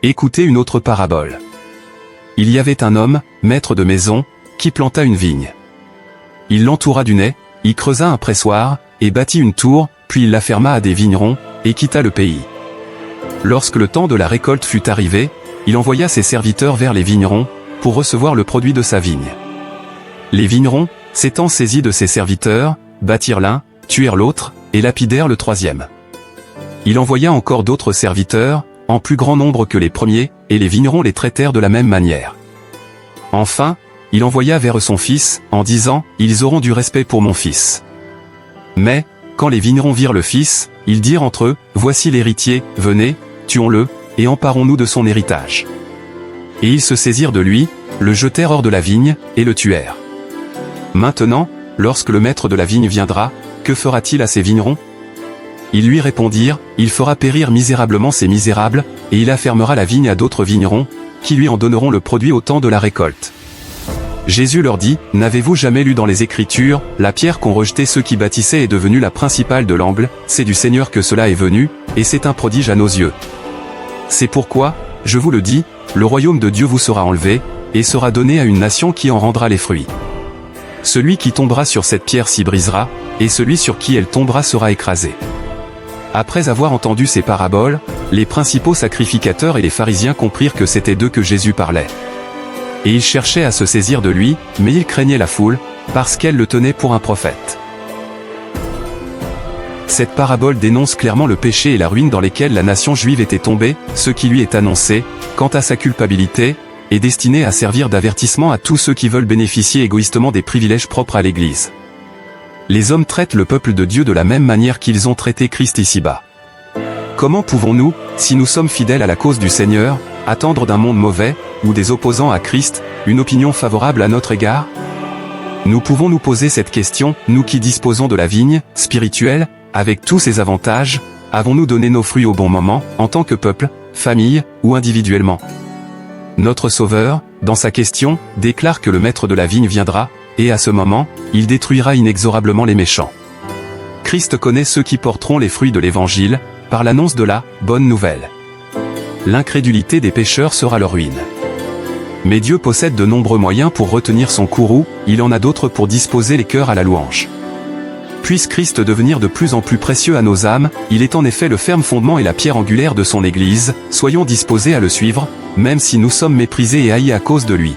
Écoutez une autre parabole. Il y avait un homme, maître de maison, qui planta une vigne. Il l'entoura d'une haie, y creusa un pressoir, et bâtit une tour, puis il la ferma à des vignerons, et quitta le pays. Lorsque le temps de la récolte fut arrivé, il envoya ses serviteurs vers les vignerons, pour recevoir le produit de sa vigne. Les vignerons, s'étant saisis de ses serviteurs, battirent l'un, tuèrent l'autre, et lapidèrent le troisième. Il envoya encore d'autres serviteurs, en plus grand nombre que les premiers, et les vignerons les traitèrent de la même manière. Enfin, il envoya vers son fils, en disant, « Ils auront du respect pour mon fils. » Mais, quand les vignerons virent le fils, ils dirent entre eux, « Voici l'héritier, venez, tuons-le, et emparons-nous de son héritage. » Et ils se saisirent de lui, le jetèrent hors de la vigne, et le tuèrent. Maintenant, lorsque le maître de la vigne viendra, que fera-t-il à ces vignerons? Ils lui répondirent, il fera périr misérablement ces misérables, et il affermera la vigne à d'autres vignerons, qui lui en donneront le produit au temps de la récolte. Jésus leur dit, n'avez-vous jamais lu dans les Écritures, la pierre qu'ont rejetée ceux qui bâtissaient est devenue la principale de l'angle, c'est du Seigneur que cela est venu, et c'est un prodige à nos yeux. C'est pourquoi, je vous le dis, le royaume de Dieu vous sera enlevé, et sera donné à une nation qui en rendra les fruits. Celui qui tombera sur cette pierre s'y brisera, et celui sur qui elle tombera sera écrasé. Après avoir entendu ces paraboles, les principaux sacrificateurs et les pharisiens comprirent que c'était d'eux que Jésus parlait. Et ils cherchaient à se saisir de lui, mais ils craignaient la foule, parce qu'elle le tenait pour un prophète. Cette parabole dénonce clairement le péché et la ruine dans lesquels la nation juive était tombée, ce qui lui est annoncé, quant à sa culpabilité, est destiné à servir d'avertissement à tous ceux qui veulent bénéficier égoïstement des privilèges propres à l'Église. Les hommes traitent le peuple de Dieu de la même manière qu'ils ont traité Christ ici-bas. Comment pouvons-nous, si nous sommes fidèles à la cause du Seigneur, attendre d'un monde mauvais, ou des opposants à Christ, une opinion favorable à notre égard? Nous pouvons nous poser cette question, nous qui disposons de la vigne, spirituelle, avec tous ses avantages, avons-nous donné nos fruits au bon moment, en tant que peuple, famille, ou individuellement? Notre Sauveur, dans sa question, déclare que le maître de la vigne viendra, et à ce moment, il détruira inexorablement les méchants. Christ connaît ceux qui porteront les fruits de l'Évangile, par l'annonce de la « bonne nouvelle ». L'incrédulité des pécheurs sera leur ruine. Mais Dieu possède de nombreux moyens pour retenir son courroux, il en a d'autres pour disposer les cœurs à la louange. Puisse Christ devenir de plus en plus précieux à nos âmes, il est en effet le ferme fondement et la pierre angulaire de son Église, soyons disposés à le suivre, même si nous sommes méprisés et haïs à cause de lui.